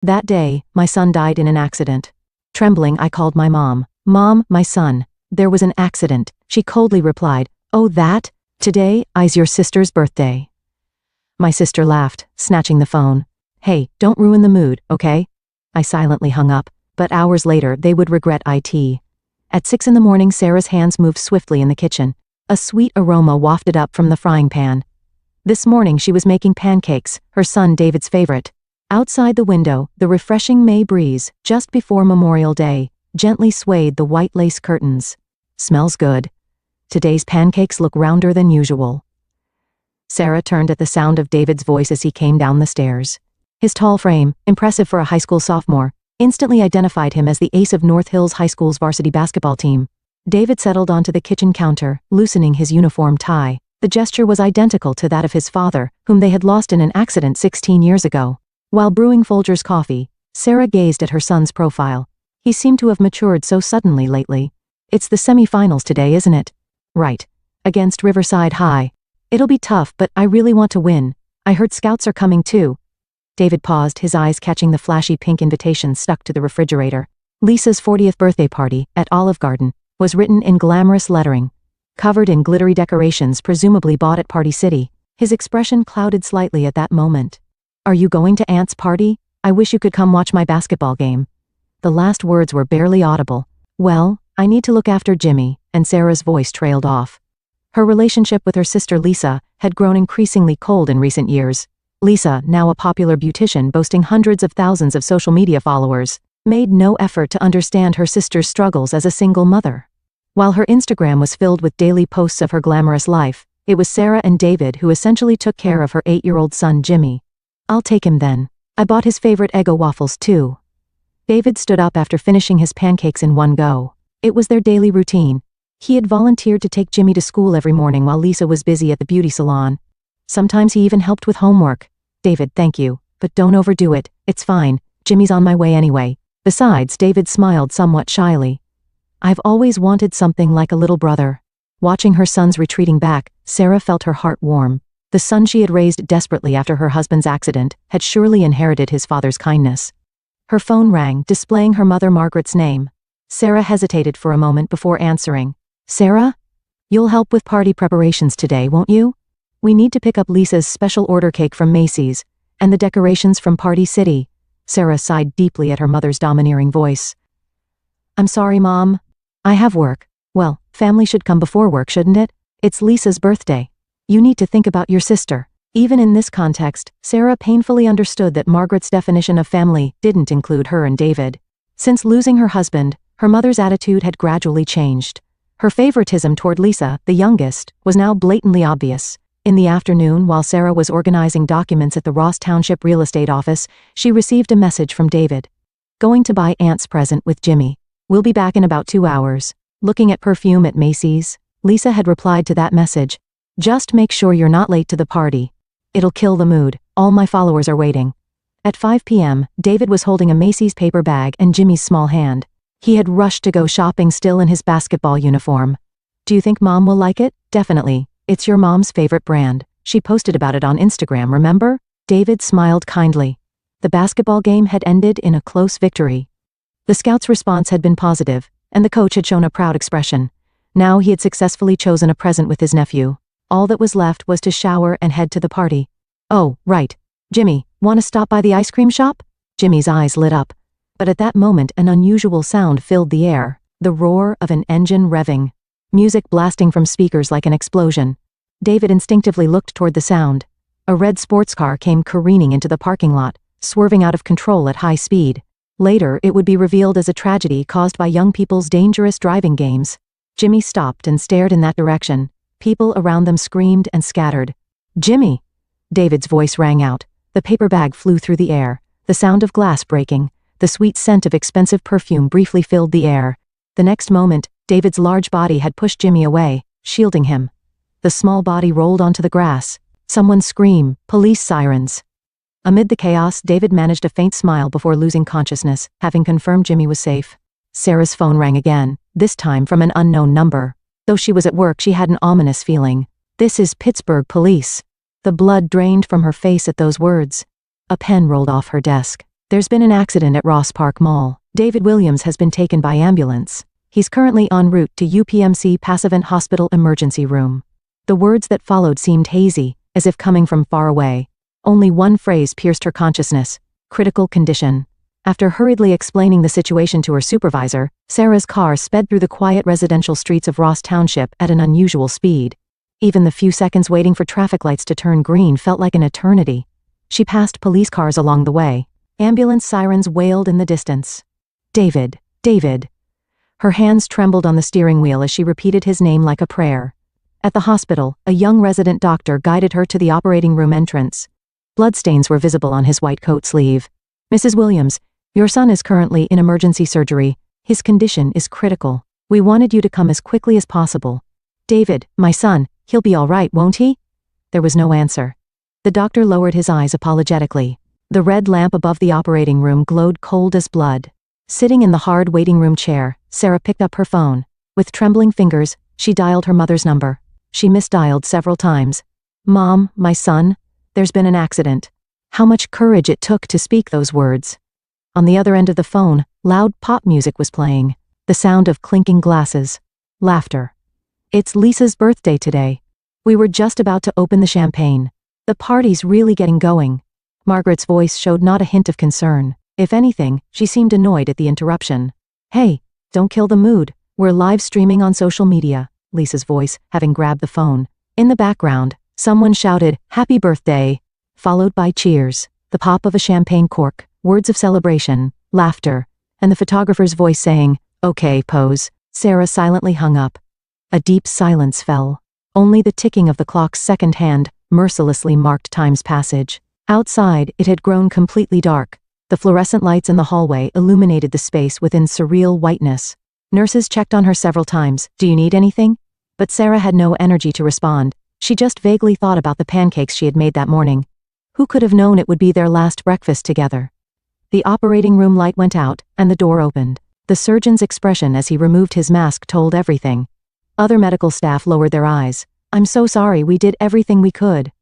That day, my son died in an accident. Trembling, I called my mom. Mom, my son. There was an accident. She coldly replied, "Oh that? Today is your sister's birthday." My sister laughed, snatching the phone. "Hey, don't ruin the mood, okay?" I silently hung up, but hours later they would regret it. At 6 in the morning, Sarah's hands moved swiftly in the kitchen. A sweet aroma wafted up from the frying pan. This morning she was making pancakes, her son David's favorite. Outside the window, the refreshing May breeze, just before Memorial Day, gently swayed the white lace curtains. "Smells good. Today's pancakes look rounder than usual." Sarah turned at the sound of David's voice as he came down the stairs. His tall frame, impressive for a high school sophomore, instantly identified him as the ace of North Hills High School's varsity basketball team. David settled onto the kitchen counter, loosening his uniform tie. The gesture was identical to that of his father, whom they had lost in an accident 16 years ago. While brewing Folger's coffee, Sarah gazed at her son's profile. He seemed to have matured so suddenly lately. "It's the semi-finals today, isn't it?" "Right. Against Riverside High. It'll be tough, but I really want to win. I heard scouts are coming too." David paused, his eyes catching the flashy pink invitation stuck to the refrigerator. Lisa's 40th birthday party, at Olive Garden, was written in glamorous lettering. Covered in glittery decorations presumably bought at Party City. His expression clouded slightly at that moment. "Are you going to Aunt's party? I wish you could come watch my basketball game." The last words were barely audible. "Well, I need to look after Jimmy," and Sarah's voice trailed off. Her relationship with her sister Lisa had grown increasingly cold in recent years. Lisa, now a popular beautician boasting hundreds of thousands of social media followers, made no effort to understand her sister's struggles as a single mother. While her Instagram was filled with daily posts of her glamorous life, it was Sarah and David who essentially took care of her 8-year-old son Jimmy. "I'll take him then. I bought his favorite Eggo waffles too." David stood up after finishing his pancakes in one go. It was their daily routine. He had volunteered to take Jimmy to school every morning while Lisa was busy at the beauty salon. Sometimes he even helped with homework. "David, thank you, but don't overdo it. It's fine. Jimmy's on my way anyway." Besides, David smiled somewhat shyly. "I've always wanted something like a little brother." Watching her son's retreating back, Sarah felt her heart warm. The son she had raised desperately after her husband's accident had surely inherited his father's kindness. Her phone rang, displaying her mother Margaret's name. Sarah hesitated for a moment before answering. "Sarah? You'll help with party preparations today, won't you? We need to pick up Lisa's special order cake from Macy's, and the decorations from Party City." Sarah sighed deeply at her mother's domineering voice. "I'm sorry, Mom. I have work." "Well, family should come before work, shouldn't it? It's Lisa's birthday. You need to think about your sister." Even in this context, Sarah painfully understood that Margaret's definition of family didn't include her and David. Since losing her husband, her mother's attitude had gradually changed. Her favoritism toward Lisa, the youngest, was now blatantly obvious. In the afternoon, while Sarah was organizing documents at the Ross Township real estate office, she received a message from David. "Going to buy Aunt's present with Jimmy. We'll be back in about 2 hours. Looking at perfume at Macy's." Lisa had replied to that message. "Just make sure you're not late to the party. It'll kill the mood. All my followers are waiting." At 5 p.m., David was holding a Macy's paper bag in Jimmy's small hand. He had rushed to go shopping still in his basketball uniform. "Do you think Mom will like it?" "Definitely. It's your mom's favorite brand. She posted about it on Instagram, remember?" David smiled kindly. The basketball game had ended in a close victory. The scouts' response had been positive, and the coach had shown a proud expression. Now he had successfully chosen a present with his nephew. All that was left was to shower and head to the party. "Oh, right. Jimmy, want to stop by the ice cream shop?" Jimmy's eyes lit up. But at that moment an unusual sound filled the air, the roar of an engine revving. Music blasting from speakers like an explosion. David instinctively looked toward the sound. A red sports car came careening into the parking lot, swerving out of control at high speed. Later, it would be revealed as a tragedy caused by young people's dangerous driving games. Jimmy stopped and stared in that direction. People around them screamed and scattered. "Jimmy!" David's voice rang out. The paper bag flew through the air. The sound of glass breaking, the sweet scent of expensive perfume briefly filled the air. The next moment, David's large body had pushed Jimmy away, shielding him. The small body rolled onto the grass. Someone screamed, police sirens. Amid the chaos, David managed a faint smile before losing consciousness, having confirmed Jimmy was safe. Sarah's phone rang again, this time from an unknown number. Though she was at work, she had an ominous feeling. "This is Pittsburgh police." The blood drained from her face at those words. A pen rolled off her desk. There's been an accident at Ross Park Mall. David Williams has been taken by ambulance. He's currently en route to UPMC Passavant Hospital emergency room. The words that followed seemed hazy, as if coming from far away. Only one phrase pierced her consciousness: critical condition. After hurriedly explaining the situation to her supervisor, Sarah's car sped through the quiet residential streets of Ross Township at an unusual speed. Even the few seconds waiting for traffic lights to turn green felt like an eternity. She passed police cars along the way. Ambulance sirens wailed in the distance. David, David. Her hands trembled on the steering wheel as she repeated his name like a prayer. At the hospital, a young resident doctor guided her to the operating room entrance. Bloodstains were visible on his white coat sleeve. Mrs. Williams, your son is currently in emergency surgery. His condition is critical. We wanted you to come as quickly as possible. David, my son, he'll be all right, won't he? There was no answer. The doctor lowered his eyes apologetically. The red lamp above the operating room glowed cold as blood. Sitting in the hard waiting room chair, Sarah picked up her phone. With trembling fingers, she dialed her mother's number. She misdialed several times. Mom, my son, there's been an accident. How much courage it took to speak those words. On the other end of the phone, loud pop music was playing. The sound of clinking glasses. Laughter. It's Lisa's birthday today. We were just about to open the champagne. The party's really getting going. Margaret's voice showed not a hint of concern. If anything, she seemed annoyed at the interruption. Hey, don't kill the mood. We're live streaming on social media, Lisa's voice, having grabbed the phone. In the background, someone shouted, Happy birthday, followed by cheers, the pop of a champagne cork, words of celebration, laughter, and the photographer's voice saying, Okay, pose. Sarah silently hung up. A deep silence fell. Only the ticking of the clock's second hand mercilessly marked time's passage. Outside, it had grown completely dark. The fluorescent lights in the hallway illuminated the space within surreal whiteness. Nurses checked on her several times. Do you need anything? But Sarah had no energy to respond. She just vaguely thought about the pancakes she had made that morning. Who could have known it would be their last breakfast together? The operating room light went out, and the door opened. The surgeon's expression as he removed his mask told everything. Other medical staff lowered their eyes. I'm so sorry, we did everything we could.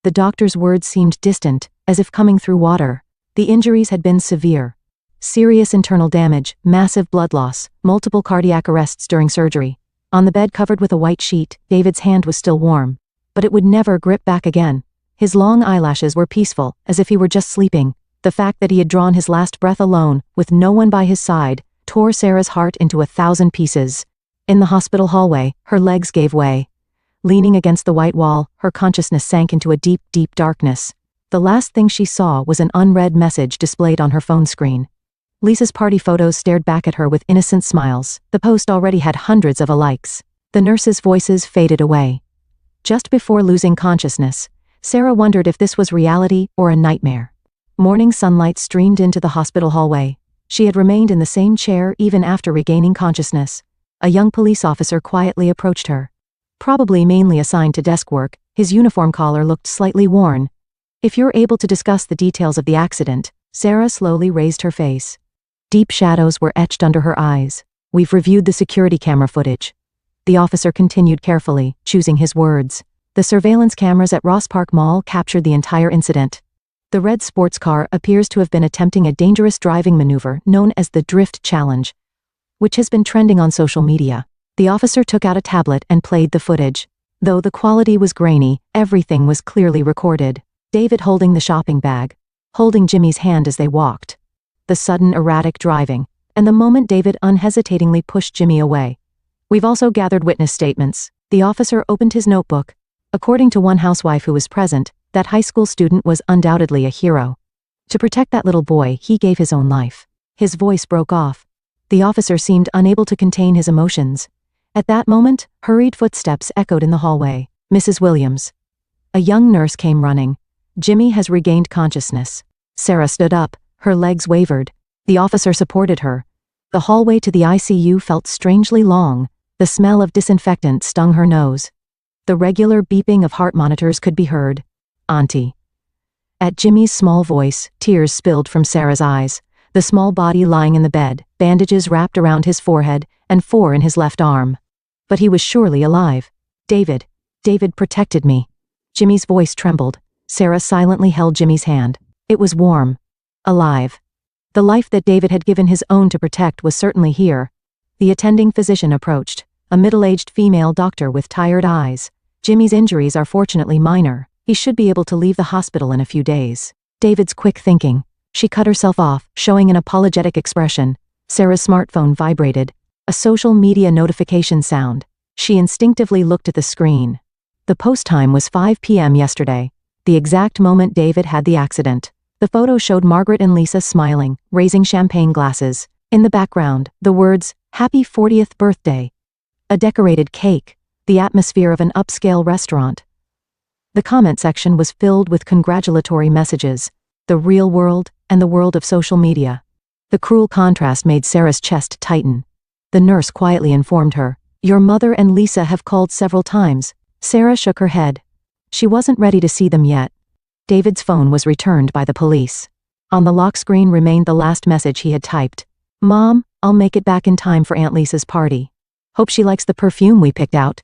The doctor's words seemed distant, as if coming through water. The injuries had been severe. Serious internal damage, massive blood loss, multiple cardiac arrests during surgery. On the bed covered with a white sheet, David's hand was still warm. But it would never grip back again. His long eyelashes were peaceful, as if he were just sleeping. The fact that he had drawn his last breath alone, with no one by his side, tore Sarah's heart into 1,000 pieces. In the hospital hallway, her legs gave way. Leaning against the white wall, her consciousness sank into a deep, deep darkness. The last thing she saw was an unread message displayed on her phone screen. Lisa's party photos stared back at her with innocent smiles. The post already had hundreds of likes. The nurses' voices faded away. Just before losing consciousness, Sarah wondered if this was reality or a nightmare. Morning sunlight streamed into the hospital hallway. She had remained in the same chair even after regaining consciousness. A young police officer quietly approached her. Probably mainly assigned to desk work, his uniform collar looked slightly worn. If you're able to discuss the details of the accident, Sarah slowly raised her face. Deep shadows were etched under her eyes. We've reviewed the security camera footage. The officer continued carefully, choosing his words. The surveillance cameras at Ross Park Mall captured the entire incident. The red sports car appears to have been attempting a dangerous driving maneuver known as the Drift Challenge, which has been trending on social media. The officer took out a tablet and played the footage. Though the quality was grainy, everything was clearly recorded. David holding the shopping bag, holding Jimmy's hand as they walked. The sudden erratic driving, and the moment David unhesitatingly pushed Jimmy away. We've also gathered witness statements. The officer opened his notebook. According to one housewife who was present, that high school student was undoubtedly a hero. To protect that little boy, he gave his own life. His voice broke off. The officer seemed unable to contain his emotions. At that moment, hurried footsteps echoed in the hallway. Mrs. Williams. A young nurse came running. Jimmy has regained consciousness. Sarah stood up, her legs wavered. The officer supported her. The hallway to the ICU felt strangely long. The smell of disinfectant stung her nose. The regular beeping of heart monitors could be heard. Auntie. At Jimmy's small voice, tears spilled from Sarah's eyes. The small body lying in the bed, bandages wrapped around his forehead, and 4 in his left arm. But he was surely alive. David protected me. Jimmy's voice trembled. Sarah silently held Jimmy's hand. It was warm. Alive. The life that David had given his own to protect was certainly here. The attending physician approached, a middle-aged female doctor with tired eyes. Jimmy's injuries are fortunately minor. He should be able to leave the hospital in a few days. David's quick thinking. She cut herself off, showing an apologetic expression. Sarah's smartphone vibrated. A social media notification sound. She instinctively looked at the screen. The post time was 5 p.m. yesterday, the exact moment David had the accident. The photo showed Margaret and Lisa smiling, raising champagne glasses. In the background, the words, "Happy 40th birthday." A decorated cake, the atmosphere of an upscale restaurant. The comment section was filled with congratulatory messages, the real world and the world of social media. The cruel contrast made Sarah's chest tighten. The nurse quietly informed her, "Your mother and Lisa have called several times." Sarah shook her head. She wasn't ready to see them yet. David's phone was returned by the police. On the lock screen remained the last message he had typed. "Mom, I'll make it back in time for Aunt Lisa's party. Hope she likes the perfume we picked out."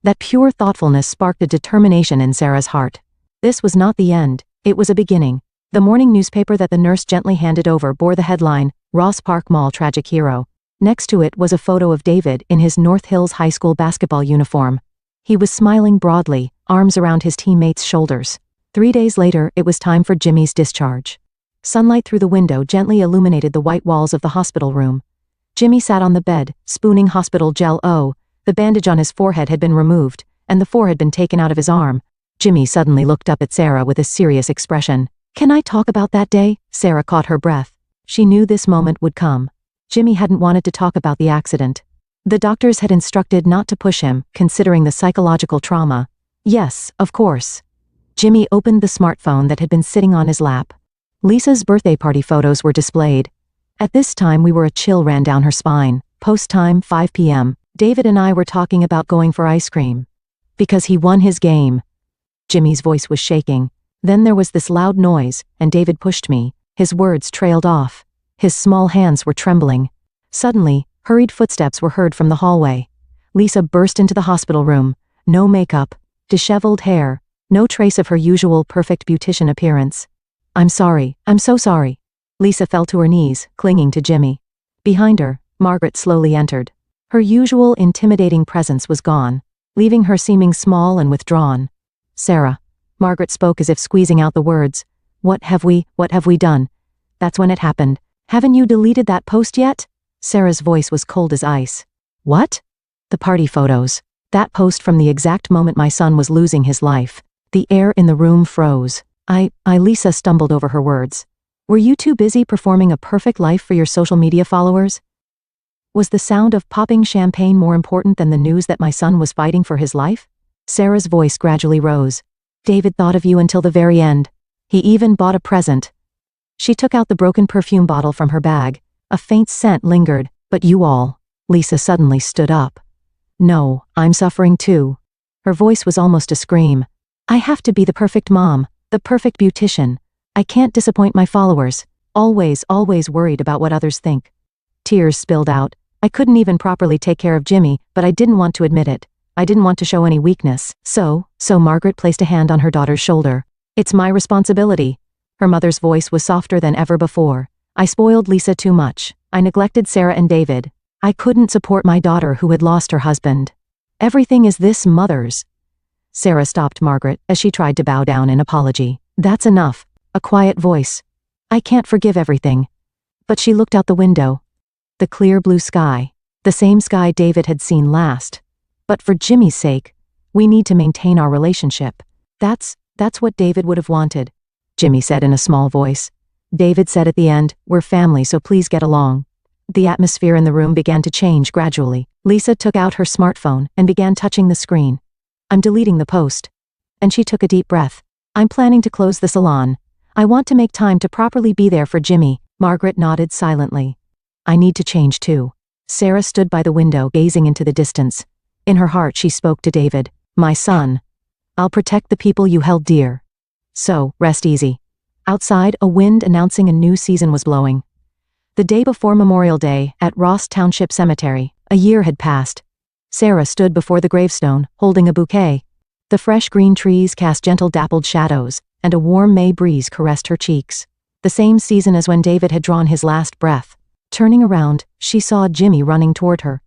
That pure thoughtfulness sparked a determination in Sarah's heart. This was not the end, it was a beginning. The morning newspaper that the nurse gently handed over bore the headline, "Ross Park Mall Tragic Hero." Next to it was a photo of David in his North Hills High School basketball uniform. He was smiling broadly, arms around his teammates' shoulders. 3 days later, it was time for Jimmy's discharge. Sunlight through the window gently illuminated the white walls of the hospital room. Jimmy sat on the bed, spooning hospital gel. The bandage on his forehead had been removed, and the four had been taken out of his arm. Jimmy suddenly looked up at Sarah with a serious expression. "Can I talk about that day?" Sarah caught her breath. She knew this moment would come. Jimmy hadn't wanted to talk about the accident. The doctors had instructed not to push him, considering the psychological trauma. Yes, of course. Jimmy opened the smartphone that had been sitting on his lap. Lisa's birthday party photos were displayed. At this time a chill ran down her spine. Post time 5 p.m. David and I were talking about going for ice cream. Because he won his game. Jimmy's voice was shaking. Then there was this loud noise, and David pushed me. His words trailed off. His small hands were trembling. Suddenly, hurried footsteps were heard from the hallway. Lisa burst into the hospital room. No makeup, disheveled hair, no trace of her usual perfect beautician appearance. I'm so sorry." Lisa fell to her knees, clinging to Jimmy. Behind her, Margaret slowly entered. Her usual intimidating presence was gone, leaving her seeming small and withdrawn. "Sarah," Margaret spoke as if squeezing out the words. What have we done?" "That's when it happened. Haven't you deleted that post yet?" Sarah's voice was cold as ice. "What?" "The party photos. That post from the exact moment my son was losing his life." The air in the room froze. Lisa stumbled over her words. "Were you too busy performing a perfect life for your social media followers? Was the sound of popping champagne more important than the news that my son was fighting for his life?" Sarah's voice gradually rose. "David thought of you until the very end. He even bought a present." She took out the broken perfume bottle from her bag. A faint scent lingered. "But you all." Lisa suddenly stood up. "No, I'm suffering too." Her voice was almost a scream. "I have to be the perfect mom, the perfect beautician. I can't disappoint my followers. Always worried about what others think." Tears spilled out. "I couldn't even properly take care of Jimmy, but I didn't want to admit it. I didn't want to show any weakness. So Margaret placed a hand on her daughter's shoulder. "It's my responsibility." Her mother's voice was softer than ever before. "I spoiled Lisa too much. I neglected Sarah and David. I couldn't support my daughter who had lost her husband. Everything is this mother's." Sarah stopped Margaret as she tried to bow down in apology. "That's enough." A quiet voice. "I can't forgive everything." But she looked out the window. The clear blue sky. The same sky David had seen last. "But for Jimmy's sake, we need to maintain our relationship." That's what David would have wanted," Jimmy said in a small voice. David said at the end, "We're family, so please get along." The atmosphere in the room began to change gradually. Lisa took out her smartphone and began touching the screen. "I'm deleting the post." And she took a deep breath. "I'm planning to close the salon. I want to make time to properly be there for Jimmy." Margaret nodded silently. "I need to change too." Sarah stood by the window gazing into the distance. In her heart she spoke to David. "My son. I'll protect the people you held dear. So, rest easy." Outside, a wind announcing a new season was blowing. The day before Memorial Day, at Ross Township Cemetery, a year had passed. Sarah stood before the gravestone, holding a bouquet. The fresh green trees cast gentle dappled shadows, and a warm May breeze caressed her cheeks. the same season as when David had drawn his last breath. Turning around, she saw Jimmy running toward her.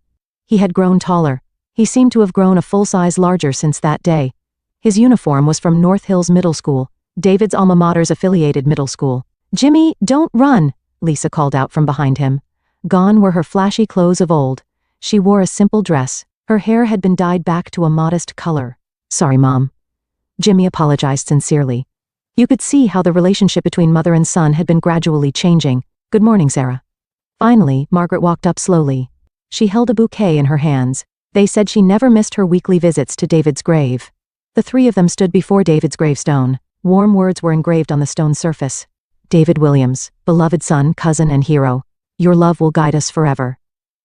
He had grown taller. He seemed to have grown a full size larger since that day. His uniform was from North Hills Middle School, David's alma mater's affiliated middle school. "Jimmy, don't run," Lisa called out from behind him. Gone were her flashy clothes of old. She wore a simple dress. Her hair had been dyed back to a modest color. "Sorry, Mom." Jimmy apologized sincerely. You could see how the relationship between mother and son had been gradually changing. "Good morning, Sarah." Finally, Margaret walked up slowly. She held a bouquet in her hands. They said she never missed her weekly visits to David's grave. The three of them stood before David's gravestone. Warm words were engraved on the stone surface. "David Williams, beloved son, cousin, and hero. Your love will guide us forever."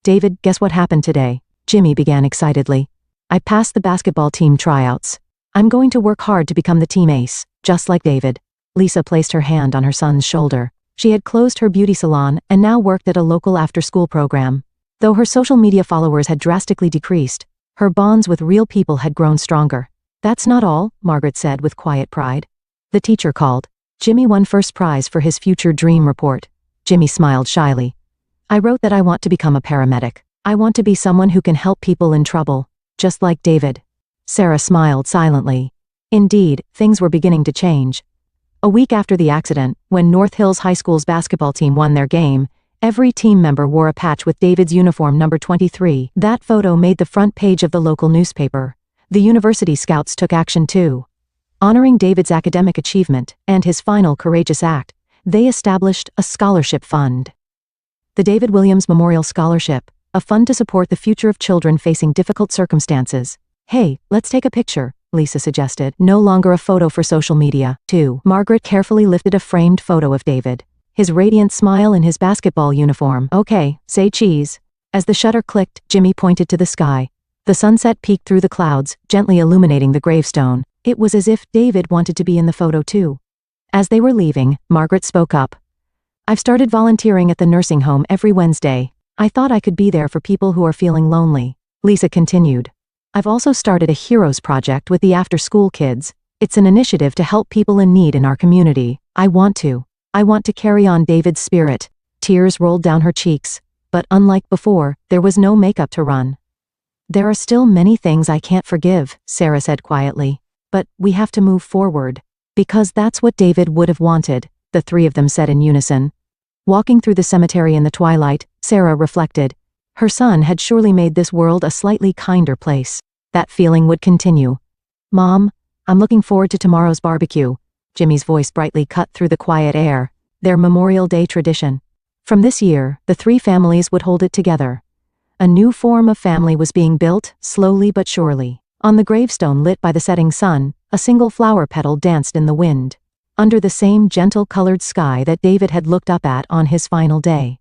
"David, guess what happened today?" Jimmy began excitedly. "I passed the basketball team tryouts. I'm going to work hard to become the team ace, just like David." Lisa placed her hand on her son's shoulder. She had closed her beauty salon and now worked at a local after-school program. Though her social media followers had drastically decreased, her bonds with real people had grown stronger. "That's not all," Margaret said with quiet pride. The teacher called. Jimmy won first prize for his future dream report. Jimmy smiled shyly. "I wrote that I want to become a paramedic. I want to be someone who can help people in trouble, just like David." Sarah smiled silently. Indeed, things were beginning to change. A week after the accident, when North Hills High School's basketball team won their game, every team member wore a patch with David's uniform number 23. That photo made the front page of the local newspaper. The university scouts took action too. Honoring David's academic achievement and his final courageous act, they established a scholarship fund. The David Williams Memorial Scholarship, a fund to support the future of children facing difficult circumstances. "Hey, let's take a picture," Lisa suggested. "No longer a photo for social media, too." Margaret carefully lifted a framed photo of David. His radiant smile in his basketball uniform. "Okay, say cheese." As the shutter clicked, Jimmy pointed to the sky. The sunset peeked through the clouds, gently illuminating the gravestone. It was as if David wanted to be in the photo too. As they were leaving, Margaret spoke up. "I've started volunteering at the nursing home every Wednesday. I thought I could be there for people who are feeling lonely." Lisa continued. "I've also started a Heroes project with the after-school kids. It's an initiative to help people in need in our community. I want to carry on David's spirit." Tears rolled down her cheeks. But unlike before, there was no makeup to run. "There are still many things I can't forgive," Sarah said quietly. "But we have to move forward. Because that's what David would have wanted," the three of them said in unison. Walking through the cemetery in the twilight, Sarah reflected. Her son had surely made this world a slightly kinder place. That feeling would continue. "Mom, I'm looking forward to tomorrow's barbecue." Jimmy's voice brightly cut through the quiet air. Their Memorial Day tradition. From this year, the three families would hold it together. A new form of family was being built, slowly but surely. On the gravestone lit by the setting sun, a single flower petal danced in the wind. Under the same gentle-colored sky that David had looked up at on his final day.